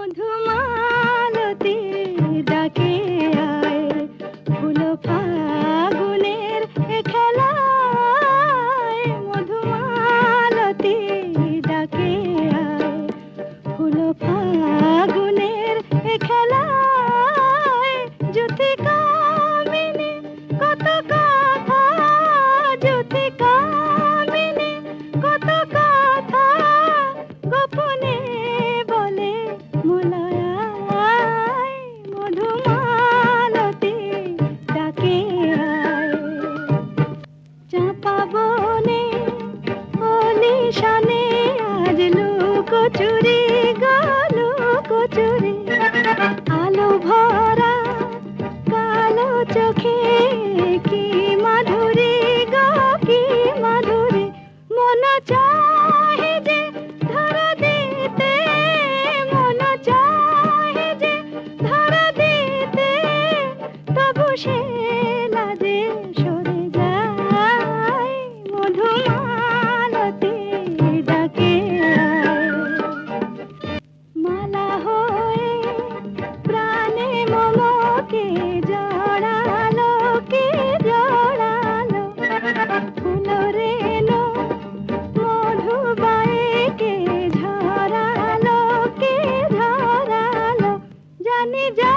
মধুমালতী ডাকে আয়, ফুল ফাগুনের এ খেলায়। মধুমালতী ডাকে আয়, ফুল ফাগুনের এ খেলায়। জ্যোতি কামিনী কত কথা, জ্যোতি কামিনী কত কথা গোপনে বলে মোলায়। মধুমালতী ডাকে আয়, চাঁপা বনে অলিশানে আজ লুকোচুরি গো লুকোচুরি। আলো ভরা কালো চোখে কি মাধুরী গো কি মাধুরী। মন চাহে যে ধরা দিতে, মন চাহে যে ধরা দিতে, তবু সে লাজে সরে যায়। মধুমালতী ডাকে আয়, মালা হয়ে প্রাণে মমকে জড়ালো কে জড়ালো। ফুল রেণু মধুবাইকে ঝরালো কে ঝরালো। জানি যা